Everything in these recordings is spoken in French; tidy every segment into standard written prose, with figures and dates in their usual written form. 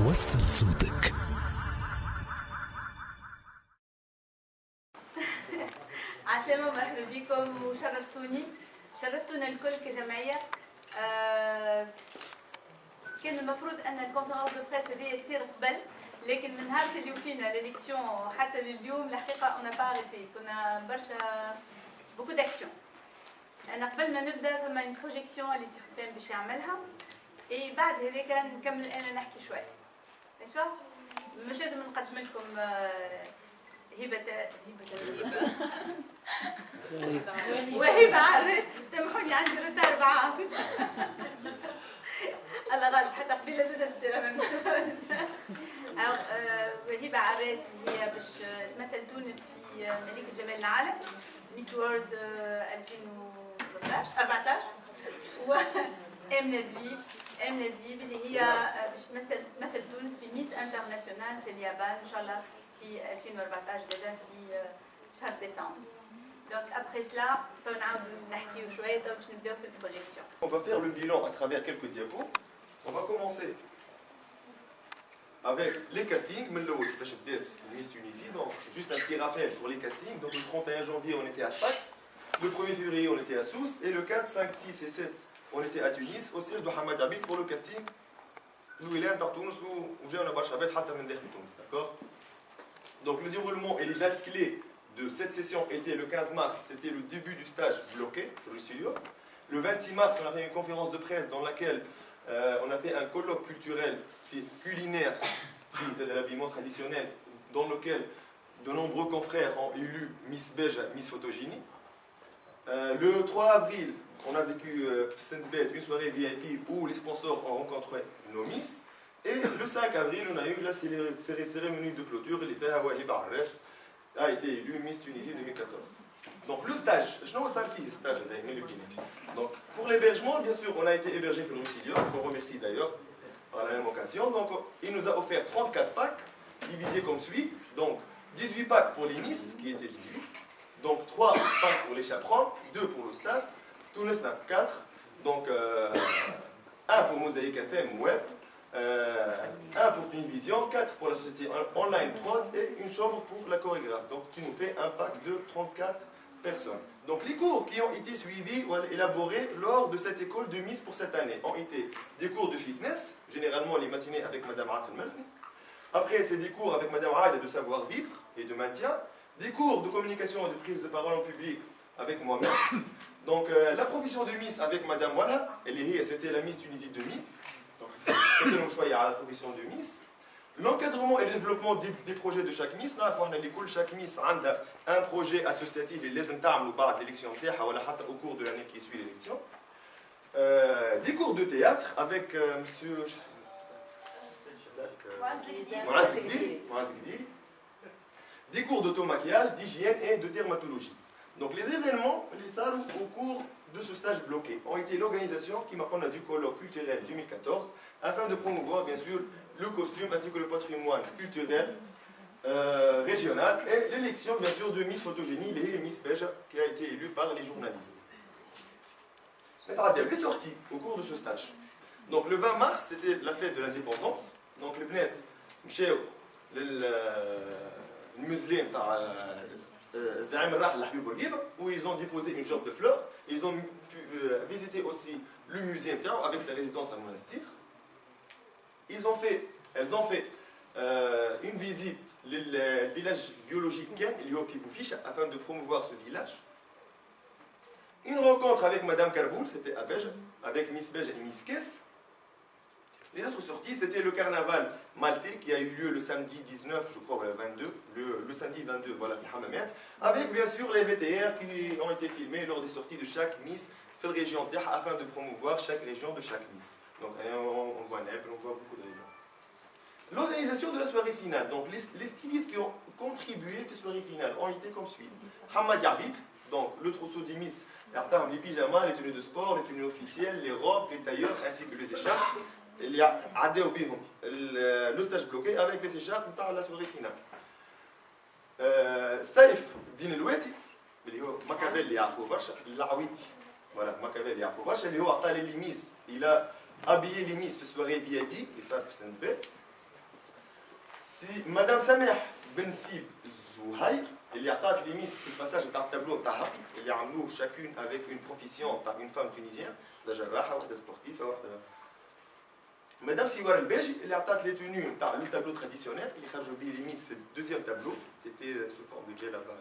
وصل صوتك. عسلامة، مرحبا بكم وشرفتوني، شرفتونا الكل كجمعية. كان المفروض أن الكونفرنس دو بريس هذه تصير قبل، لكن من نهار اللي وفينا ليليكسيون حتى لليوم الحقيقة أون با أريتي، كنا برشا بوكو داكسيون. أنا قبل ما نبدا فما اون بروجيكسيون اللي سي حسام باش يعملها، اي بعد هذاك نكمل أنا نحكي شوية. داكور؟ مش لازم نقدم لكم هبة وهبة عرس، سامحوني عندي رتار معاهم. الله غالب حتى قبيله زاد ستة وهبة عراس اللي هي باش تمثل تونس في ملكة جمال العالم ميس وورد 2014 وآمنة دبيب اللي هي باش تمثل تونس في ميس انترناسيونال في اليابان ان شاء الله في 2014 دادا في شهر ديسمبر. Donc après cela, on va faire une projection. On va faire le bilan à travers quelques diapos. On va commencer avec les castings. Miss Tunisie, donc juste un petit rappel pour les castings. Donc le 31 janvier, on était à Sfax. Le 1er février, on était à Sousse. Et le 4, 5, 6 et 7, on était à Tunis, au siège de Hamad Abid pour le casting. Nous, il est à Tunis où j'ai un Barchabet, d'accord. Donc le déroulement et les dates clés de cette session était le 15 mars, c'était le début du stage bloqué sur le studio. Le 26 mars, on a fait une conférence de presse dans laquelle on a fait un colloque culturel culinaire, de l'habillement traditionnel, dans lequel de nombreux confrères ont élu Miss Beige, Miss Photogénie. Le 3 avril, on a vécu une soirée VIP où les sponsors ont rencontré nos Miss. Et le 5 avril, on a eu la cérémonie de clôture, les Hawaii Barref a été élu Miss Tunisie 2014. Donc le stage, je n'en sais pas le stage, donc pour l'hébergement, bien sûr, on a été hébergé pour le Roussillon, qu'on remercie d'ailleurs par la même occasion. Donc il nous a offert 34 packs, divisés comme suit. Donc 18 packs pour les Miss, qui étaient divisés. Donc 3 packs pour les chaperons, 2 pour le staff, tout le staff 4. Donc 1 pour Mosaïque FM Web. 1 pour Univision, 4 pour la société online prod et une chambre pour la chorégraphe. Donc qui nous fait un pack de 34 personnes. Donc les cours qui ont été suivis ou élaborés lors de cette école de Miss pour cette année ont été des cours de fitness, généralement les matinées avec Madame Atel Mersni. Après c'est des cours avec Madame Aïda de savoir-vivre et de maintien. Des cours de communication et de prise de parole en public avec moi-même. Donc la profession de Miss avec Madame Wala, c'était la Miss Tunisie 2000. C'était nos choix à la profession de Miss. L'encadrement et le développement des projets de chaque Miss. Chaque Miss a un projet associatif et les l'élection au cours de l'année qui suit l'élection. Des cours de théâtre avec monsieur des cours d'auto-maquillage, d'hygiène et de dermatologie. Donc les événements, les salles au cours de ce stage bloqué ont été l'organisation qui m'a connu du colloque culturel 2014 afin de promouvoir bien sûr le costume ainsi que le patrimoine culturel régional et l'élection bien sûr de Miss Photogénie et Miss Beige qui a été élue par les journalistes. Les sorties au cours de ce stage. Donc le 20 mars c'était la fête de l'indépendance. Donc les bnets مشاو للمزلين تاع الزعيم الراحل الحبيب بورقيبه où ils ont déposé une gerbe de fleurs. Ils ont visité aussi le musée avec sa résidence à Monastir. Elles ont fait une visite au village biologique Ken, afin de promouvoir ce village. Une rencontre avec Madame Karboul, c'était à Beige, avec Miss Beige et Miss Kef. Les autres sorties, c'était le carnaval maltais qui a eu lieu le samedi 19, je crois, ou le 22, le samedi 22, voilà, avec bien sûr les VTR qui ont été filmés lors des sorties de chaque Miss de la région afin de promouvoir chaque région de chaque Miss. Donc on voit Naples, on voit beaucoup de régions. L'organisation de la soirée finale, donc les stylistes qui ont contribué à cette soirée finale ont été comme suit. Hamad Yabit, donc le trousseau des Miss, les pyjamas, les tenues de sport, les tenues officielles, les robes, les tailleurs ainsi que les écharpes. Il y a le stage bloqué avec les écharpes dans la soirée finale. Saïf Din Eloueti, Machiavelli Yafou Barsha, Laouiti. Voilà, Machiavelli Yafou Barsha, il a habillé les Miss في soirée VIP, et ça, c'est une bête. سي مدام سماح بن سيب زهير اللي عطات لي ميس في الباساج نتاع التابلو تاعها اللي عملوه شاكون افيك اون بروفيسيون تاع اون فام تونيزيان وحده جراحه وحده سبورتيفه وحده مدام سيوار الباجي اللي عطات لي تونيو نتاع لو تابلو تراديسيونيل اللي خرجوا به لي ميس في الدوزيام تابلو سيتي سو فورم دو جي لابا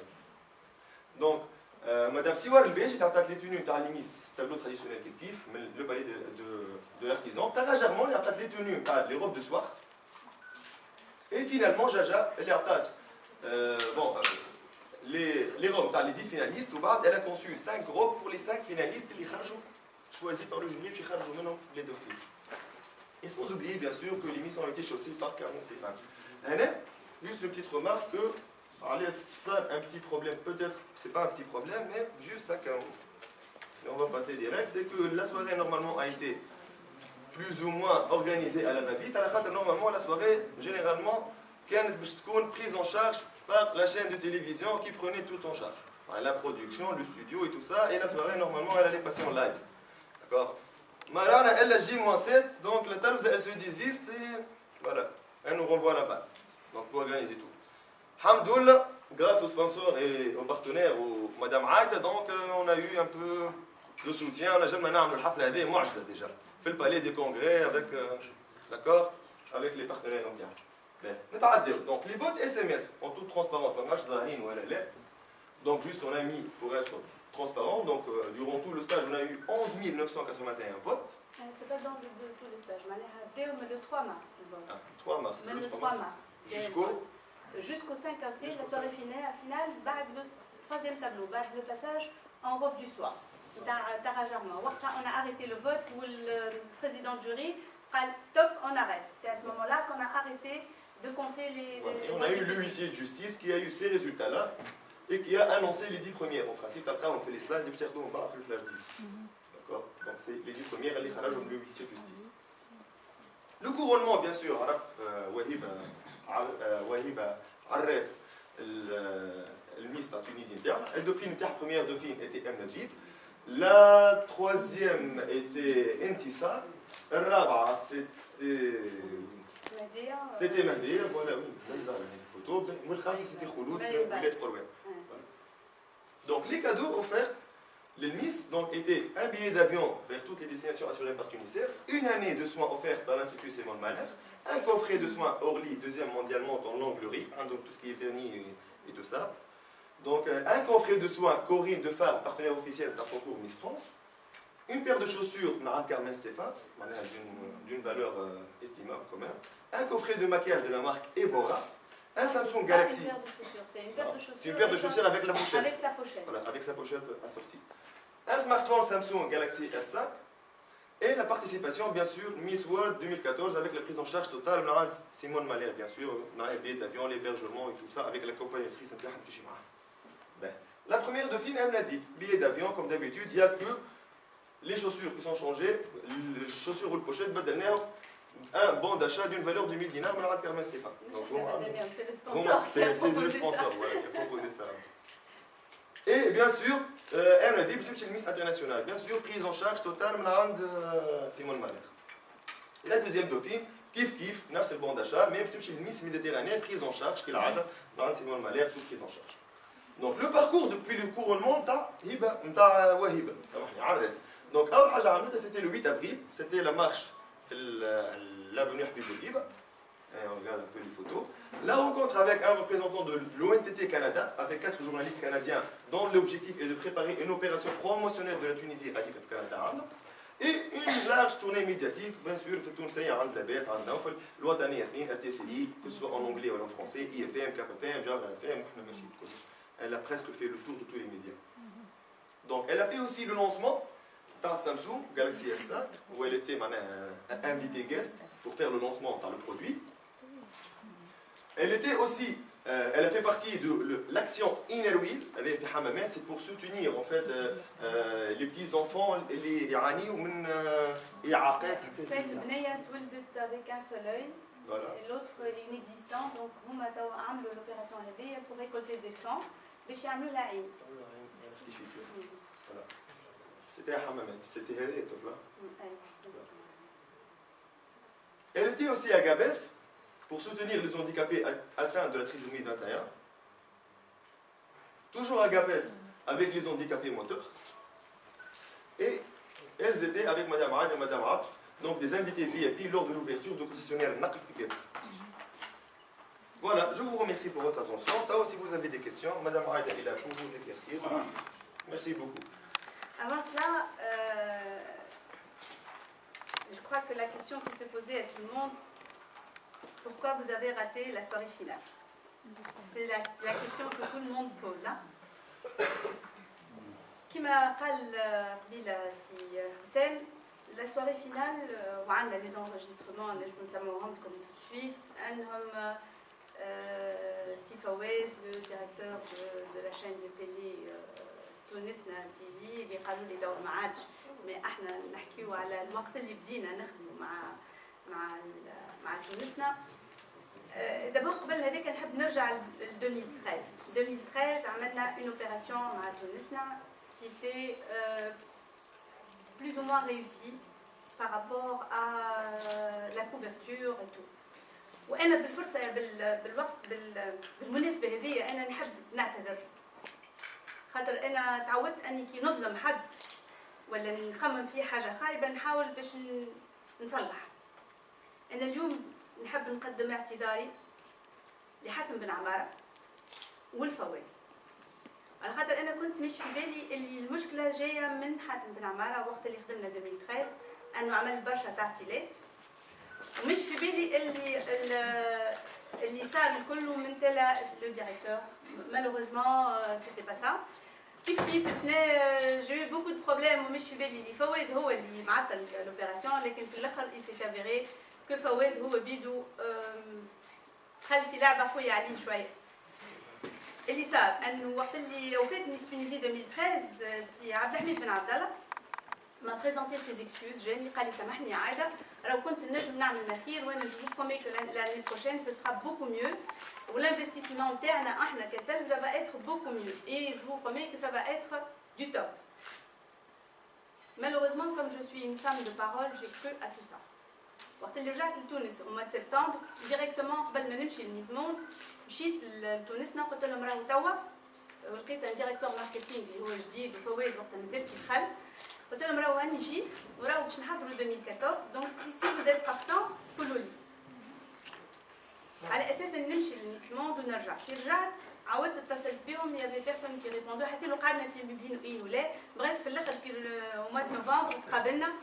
دونك مدام سيوار الباجي اللي عطات لي تونيو نتاع لي ميس تابلو تراديسيونيل كيف كيف من لو بالي دو لارتيزون تاع جارمون اللي عطات لي تونيو نتاع لي روب دو سوار et finalement Jaja elle a attaché les robes dans les 10 finalistes ou elle a conçu 5 robes pour les 5 finalistes qui choisis par le jury puis maintenant les deux filles. Et sans oublier bien sûr que les miss ont été chaussées par Carmen Stéphane. Juste une petite remarque que allez, ça un petit problème peut-être c'est pas un petit problème mais juste là on va passer direct c'est que la soirée normalement a été plus ou moins organisée à la va-vite à la fin normalement la soirée généralement كانت باش تكون prise en charge par la chaîne de télévision qui prenait tout en charge. La production, le studio et tout ça, et la soirée, normalement, elle allait passer en live. D'accord. Marana, elle a J-7, donc la Talouse, elle se désiste et voilà, elle nous renvoie la balle. Donc pour organiser tout. Hamdoullah, grâce aux sponsors et aux partenaires, aux Madame Aïda, donc on a eu un peu de soutien. On a jamais fait le hafla هذه معجزة déjà. Fait le palais des congrès avec, d'accord, avec les partenaires indiens. Donc les votes SMS en toute transparence, donc juste on a mis pour être transparent, donc durant tout le stage on a eu 11 981 votes. C'est pas dans tout le stage, mais le 3 mars. Ah, 3 mars. Le 3 mars. Jusqu'au 5 avril, la soirée finale, le troisième tableau, le passage en robe du soir. On a arrêté le vote où le président du jury a dit top, on arrête. C'est à ce moment-là qu'on a arrêté de compter les... Et on a eu l'huissier de justice qui a eu ces résultats-là et qui a annoncé les 10 premières. En principe, après on fait les slides, on va faire le flash 10. D'accord. Donc c'est les 10 premières, elles sont l'huissier de justice. Le couronnement, bien sûr, Wahiba Arres, le ministre tunisien, la dauphine, la première dauphine était Mnadib, la troisième était Intissa, la rabat c'était Mahdia, voilà, oui, c'était Khouloud, donc les cadeaux offerts, les Miss donc, étaient un billet d'avion vers toutes les destinations assurées par Tunisair, une année de soins offerts par l'Institut Simone Malher, un coffret de soins Orly, deuxième mondialement dans l'Anglerie, donc tout ce qui est vernis et tout ça. Donc un coffret de soins Corinne de Phare, partenaire officiel d'un concours Miss France, une paire de chaussures Marat Carmen Stéphane, d'une valeur estimable quand même, un coffret de maquillage de la marque Ebora, un Samsung Galaxy. C'est une paire de chaussures avec la pochette. Avec sa pochette. Voilà, avec sa pochette assortie. Un smartphone Samsung Galaxy S5 et la participation bien sûr Miss World 2014 avec la prise en charge totale de Simone Malher bien sûr, les billets d'avion, l'hébergement et tout ça avec la accompagnatrice. La première dauphine elle m'a dit billet d'avion comme d'habitude, il n'y a que les chaussures qui sont changées, les chaussures ou le pochette, un bon d'achat d'une valeur de 1000 dinars, Marat Carmen Stéphane. C'est le sponsor qui a proposé ça. Et bien sûr, elle m'a dit une Miss internationale, bien sûr, prise en charge totale de Simone Malher. Et la deuxième dauphine, kif, c'est le bon d'achat, mais une Miss méditerranéenne, prise en charge, qui l'a Simone Malher, toute prise en charge. Donc le parcours depuis le couronnement, Wahiba, donc, c'était le 8 avril, c'était la marche l'avenue Habib Bourguiba. On regarde un peu les photos. La rencontre avec un représentant de l'ONTT Canada, avec 4 journalistes canadiens, dont l'objectif est de préparer une opération promotionnelle de la Tunisie à Canada. Et une large tournée médiatique, bien sûr, RTCI, que ce soit en anglais ou en français, IFM, KPFM, Java FM, elle a presque fait le tour de tous les médias. Donc, elle a fait aussi le lancement dans Samsung Galaxy S5 où elle était invitée guest pour faire le lancement dans le produit. Elle était aussi, elle a fait partie de l'action Inner Wheel avec Hamamet, c'est pour soutenir en fait les petits enfants les Irani ou Iaqat. Avec un seul œil. Et l'autre est inexistant, donc on a fait l'opération pour récolter des fonds. Voilà. C'était à Hamamet, c'était elle, là. Elle était aussi à Gabès, pour soutenir les handicapés atteints de la trisomie 21, toujours à Gapès avec les handicapés moteurs, et elles étaient avec Madame Aad et Madame Atf, donc des invités VIP lors de l'ouverture du concessionnaire Naql Gapès. Voilà, je vous remercie pour votre attention. Là, si vous avez des questions, Madame Aad est là pour vous éclaircir. Merci beaucoup. Avant cela, je crois que la question qui se posait à tout le monde, pourquoi vous avez raté la soirée finale? C'est la question que tout le monde pose. Hein? كما قال قبيله سي حسام la soirée finale وعندنا les enregistrements نجم نسمعوهم لكم tout de suite انهم سي فواز le directeur de la chaîne de télé تونسنا تي في اللي قالوا لي دور ما عادش مي احنا نحكيو على الوقت اللي بدينا نخدموا مع تونسنا. دابا قبل هذاك نحب نرجع ل 2013. 2013 عملنا une opération مع تونسنا qui était plus ou moins réussie par rapport à la couverture et tout. وانا بالفرصه بالوقت بالمناسبه هذه انا نحب نعتذر خاطر انا تعودت اني كي نظلم حد ولا نخمم فيه حاجه خايبه نحاول باش نصلح. انا اليوم نحب نقدم اعتذاري لحاتم بن عماره والفواز على خاطر انا كنت مش في بالي اللي المشكله جايه من حاتم بن عماره وقت اللي خدمنا 2013 انه عمل برشا تعطيلات ومش في بالي اللي صار كله من تلا لو ديريكتور. مالوغوزمون سيتي با سا. كيف السنه جي بوكو دو بروبليم ومش في بالي اللي فواز هو اللي معطل لوبيراسيون لكن في الاخر اي سي افيري كو فواز هو بيدو خلي في لعبه قويه عليه شويه. اللي صار انه وقت اللي وفات ميس تونيزي 2013 سي عبد الحميد بن عبد الله m'a présenté ses excuses. جاني قال لي سامحني عاده راه كنت نجم نعمل ما خير وانا جو برومي كو l'année prochaine ce sera beaucoup mieux والinvestissement تاعنا احنا كتلفزه va être beaucoup mieux et je vous promets que ça va être du top. Malheureusement comme je suis une femme de parole j'ai cru à tout ça. وقت اللي رجعت لتونس au mois de septembre directement قبل ما نمشي لميس موند مشيت لتونسنا قلت لهم راهو توا لقيت ان ديريكتور ماركتينغ اللي هو جديد وفواز وقت مازال كي دخل قلت لهم راهو هاني جيت وراهو باش نحضروا 2014 دونك سي فو زيت بارتون قولوا لي على اساس اني نمشي لميس موند ونرجع. كي رجعت عاودت اتصلت بهم يافي بيرسون كي ريبوندو حسينا قعدنا في بين ايه ولا بريف في الاخر كي موا نوفمبر تقابلنا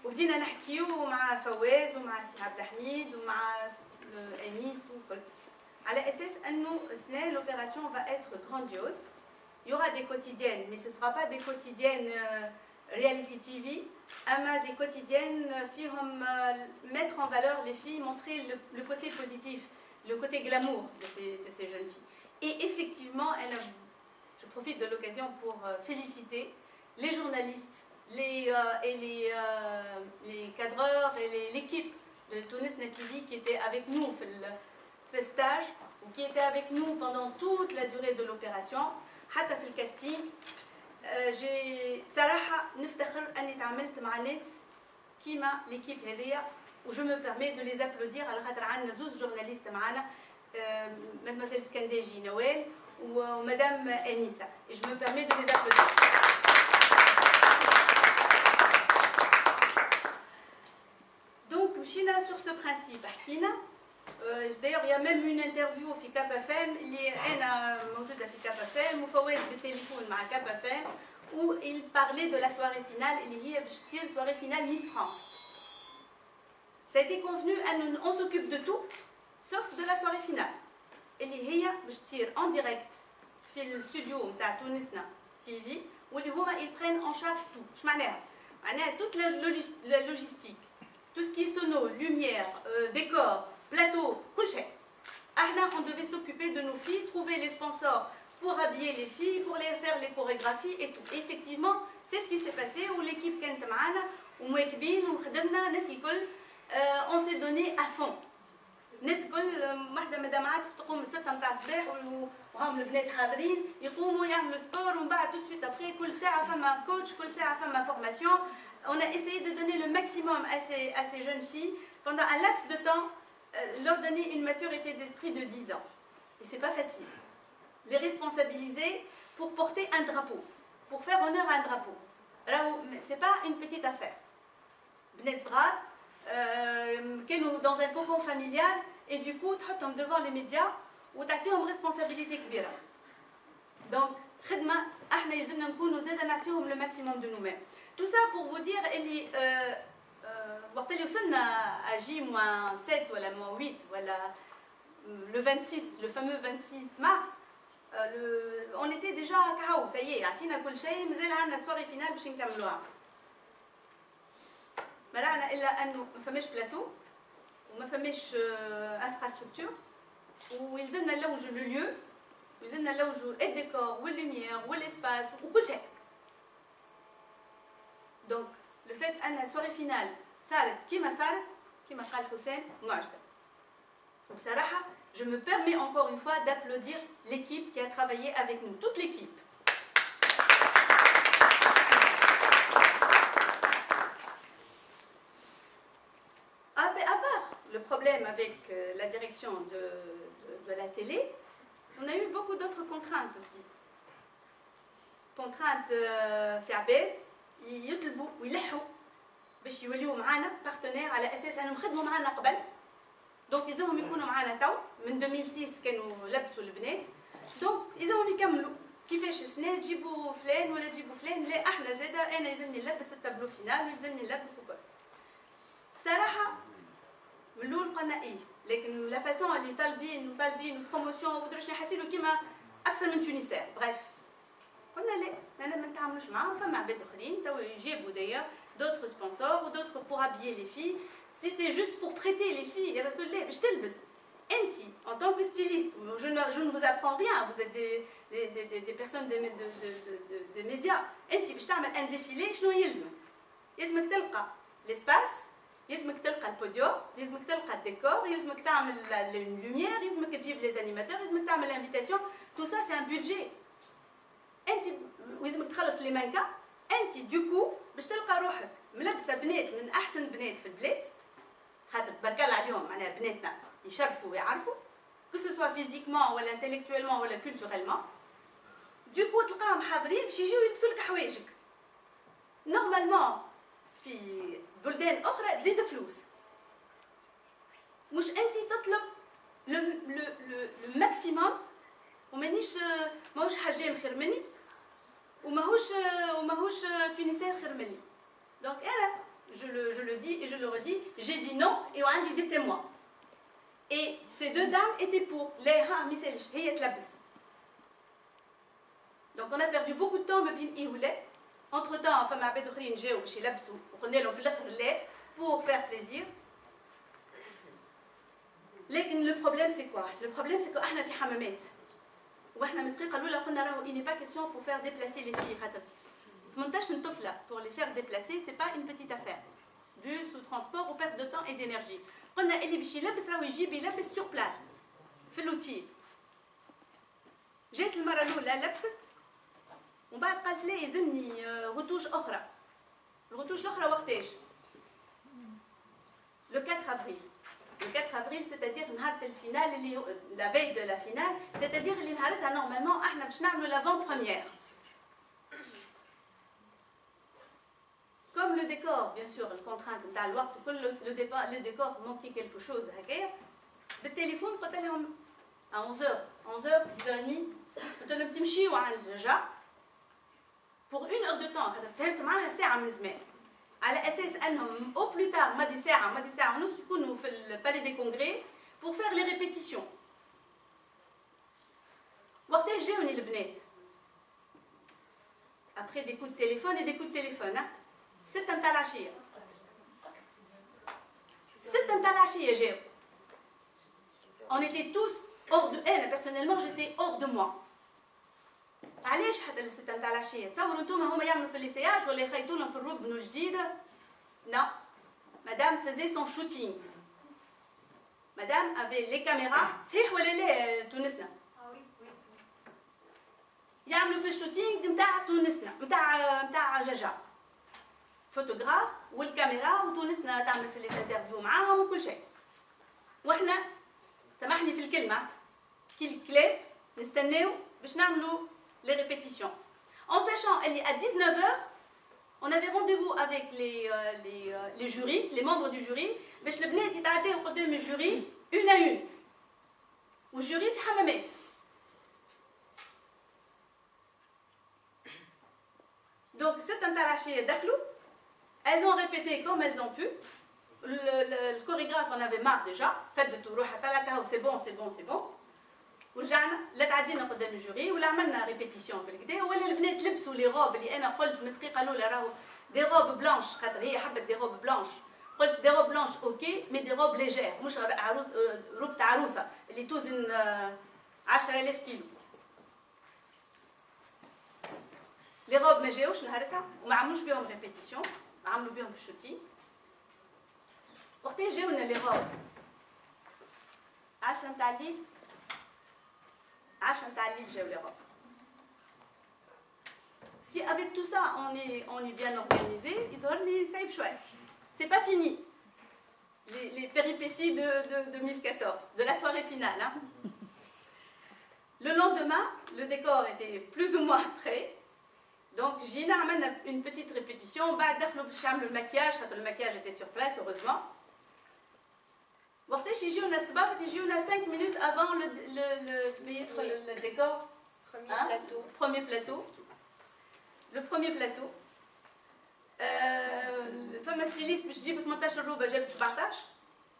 وبدينا نحكيو مع فواز ومع سي عبد الحميد ومع انيس وكل على اساس انه السنه l'opération va être grandiose. Il y aura des quotidiennes mais ce sera pas des quotidiennes reality TV اما des quotidiennes فيهم mettre en valeur les filles, montrer le côté positif, le côté glamour de ces jeunes filles. Et effectivement, je profite de l'occasion pour féliciter les journalistes les cadreurs et l'équipe de Tunisna TV qui était avec nous في stage ou qui était avec nous pendant toute la durée de l'opération. حتى في الكاستين بصراحة نفتخر أني تعاملت مع ناس كيما ليكيب هذيا و جو مو بيرمي دو لي زابلودير على خاطر عندنا زوج جورناليست معنا مادموزيل سكنداجي نوال ومدام أنيسة. جو مو بيرمي دو لي زابلودير. Donc مشينا sur ce principe حكينا. D'ailleurs, il y a même une interview في كاب اف ام اللي انا موجوده في كاب اف ام وفواز بالتليفون مع كاب اف ام où il parlait de la soirée finale اللي هي باش تصير soirée finale Miss France. Ça a été convenu on s'occupe de tout sauf de la soirée finale اللي هي باش تصير en direct في الاستوديو نتاع تونسنا تي في واللي هما ils prennent en charge tout. اش معناها؟ معناها toute la logistique, tout ce qui est sono, lumière, décor, plateau, كل شيء. احنا on devait s'occuper de nos filles, trouver les sponsors pour habiller les filles, pour les faire les chorégraphies et tout. Et effectivement, c'est ce qui s'est passé où l'équipe كانت معانا ومواكبين وخدمنا الناس الكل on s'est donné à fond. الناس الكل واحده مدام عاطف تقوم من 6 نتاع الصباح وهم البنات حاضرين يقوموا يعملوا سبور ومن بعد tout de suite après كل ساعه فما كوتش كل ساعه فما formation. On a essayé de donner le maximum à ces jeunes filles pendant un laps de temps leur donner une maturité d'esprit de 10 ans. Et c'est pas facile. Les responsabiliser pour porter un drapeau, pour faire honneur à un drapeau. Alors, c'est pas une petite affaire. بنات صغار كانوا dans un cocon familial et du coup تحطهم devant les médias وتعطيهم responsabilité كبيرة. Donc خدمة احنا لازمنا نكونوا زاده نعطيهم le maximum de nous-mêmes. Tout ça pour vous dire اللي وقت اللي وصلنا à J-7 ولا -8 ولا le 26 le fameux 26 mars on était déjà كهو ça y est عطينا كل شيء مازال عندنا soirée finale باش نكملوها. ما رانا الا انه ما فماش بلاتو وما فماش انفراستركتور ويلزمنا نلوجوا لو ليو ويلزمنا نلوجوا الديكور واللوميير والاسباس وكل شيء. دونك لو فيت ان سواري فينال صارت كيما قال حسين معجبه. وبصراحه je me permets encore une fois d'applaudir l'équipe qui a travaillé avec nous, toute l'équipe. À part le problème avec la direction de la télé, on a eu beaucoup d'autres contraintes aussi. Contraintes في عباد يطلبوا ويلحوا باش يوليوا معنا بارتنير على اساس انهم خدموا معنا قبل. دونك يلزمهم يكونوا معنا تو من 2006 كانوا لبسوا البنات. دونك يلزمهم يكملوا كيفاش السنه تجيبوا فلان ولا تجيبوا فلان. لا احنا زاده انا يلزمني نلبس التابلو فينال ويلزمني نلبس وكل. بصراحه من الاول قلنا ايه لكن لا فاسون اللي طالبين بروموسيون ودرش نحسيلو كيما اكثر من تونسيين. بريف قلنا لا انا ما نتعاملوش معاهم. فما عباد اخرين تو يجيبوا داير d'autres sponsors ou d'autres pour habiller les filles. Si c'est juste pour prêter les filles, يا رسول الله باش تلبس انت en tant que styliste. Je ne vous apprends rien, vous êtes des personnes des médias. انت باش تعمل ان ديفيلي شنو يلزمك؟ يلزمك تلقى l'espace, يلزمك تلقى البوديوم، يلزمك تلقى الديكور، يلزمك تعمل اللوميير، يلزمك تجيب لي زانيماتور، يلزمك تعمل انفيتاسيون. tout ça c'est un budget. انت ويلزمك تخلص لي مانكا. انت دوكو باش تلقى روحك ملبسه بنات من احسن بنات في البلاد، خاطر تبارك الله عليهم معناها بناتنا يشرفوا ويعرفوا كو سوا فيزيكمون ولا انتيليكتويلمون ولا كولتوريلمون. دوكو تلقاهم حاضرين باش يجيو يلبسوا لك حوايجك. نورمالمون في بلدان اخرى تزيد فلوس، مش انت تطلب لو ماكسيموم. ماهوش حجام خير مني وماهوش تونسيين خير مني. دونك انا je le dis et je le redis, j'ai dit non et on a dit des témoins. Et ces deux dames étaient pour. لا ميسالش هي تلبس. Donc on a perdu beaucoup de temps ما بين ايه ولا. Entre temps فما عباد اخرين جاوا باش يلبسوا وقلنا لهم في الاخر لا pour faire plaisir. لكن le problème c'est quoi? Le problème c'est que احنا في حمامات. واحنا من الدقيقه الاولى قلنا راهو il n'est pas question pour faire déplacer les filles. خاطر 18 طفله pour les faire déplacer c'est pas une petite affaire. Bus ou transport ou perte de temps et d'énergie. قلنا اللي باش يلبس راهو يجيب يلبس sur place في اللوتيل. جات المره الاولى لبست ومن بعد قالت لي يلزمني غطوش اخرى. الغطوش الاخرى وقتاش؟ le 4 avril. Le 4 avril, c'est-à-dire نهار الفينال la veille de la finale, c'est-à-dire اللي نهارتها normalement احنا باش نعملوا l'avant-première. Comme le décor, bien sûr, le contrainte نتاع الوقت وكل le décor manquait quelque chose هكايا. بالتليفون قلت لهم à 11h 10h30 قلت لهم تمشيوا على الجا pour 1 heure de temps. فهمت معاها ساعه من زمان. على اساس انهم او بلو تار ماضي ساعه ونص يكونوا في البالي دي كونغري pour faire les répétitions. وقتها جاوني البنات après des coups de téléphone et des coups de téléphone. 6 متاع العشيه 6 متاع العشيه جاو. on était tous hors de انا personnellement j'étais hors de moi. علاش حتى للستة متاع العشيه؟ تصوروا انتوما هما يعملوا في الليسياج ولا يخيطوا لهم في الروب من جديده؟ Non, madame faisait son shooting. Madame avait les caméras. صحيح ولا لا تونسنا؟ يعملوا في الشوتينغ نتاع تونسنا نتاع جاجا. فوتوغراف والكاميرا وتونسنا تعمل في لي انترفيو معاهم وكل شيء. واحنا سامحني في الكلمه كي الكلاب نستناو باش نعملوا les répétitions. En sachant qu'à 19h, on avait rendez-vous avec les jurys, les membres du jury, باش البنات يتعداو قدام الجوري une à une. والجوري في حمامات. Donc, cette interlachée دخلوا, elles ont répété comme elles ont pu. Le chorégraphe en avait marre déjà. Faites de tout, c'est bon, c'est bon, c'est bon. ورجعنا لا تعدينا قدام الجوري ولا عملنا ريبيتيسيون بالكدا ولا البنات لبسوا لي روب اللي انا قلت من دقيقه الاولى راهو دي روب بلانش خاطر هي حبت دي روب بلانش قلت دي روب بلانش اوكي مي دي روب ليجير مش عروس روب تاع عروسه اللي توزن 10000 كيلو. لي روب ما جاوش نهارتها وما عملوش بهم ريبيتيسيون عملوا بهم الشوتي. وقتها جاونا لي روب 10 نتاع الليل 10 نتاع الليل جاو لي روب. Si avec tout ça on est bien organisé, يظهر لي صعيب شويه. C'est pas fini. Les péripéties de 2014, de la soirée finale. Hein. Le lendemain, le décor était plus ou moins prêt. Donc j'ai une petite répétition. بعد دخلوا باش يعملوا المكياج خاطر المكياج était sur place heureusement. وقتاش يجيونا الصباح يجيونا 5 minutes avant le décor. Premier plateau. Le premier plateau. فما styliste باش تجيب 18 روبه جابت 17.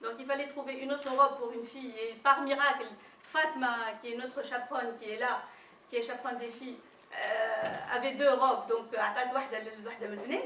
Donc il fallait trouver une autre robe pour une fille et par miracle Fatma qui est notre chaperonne qui est là qui est chaperonne des filles avait 2 robes donc عطات واحده لواحده من البنات.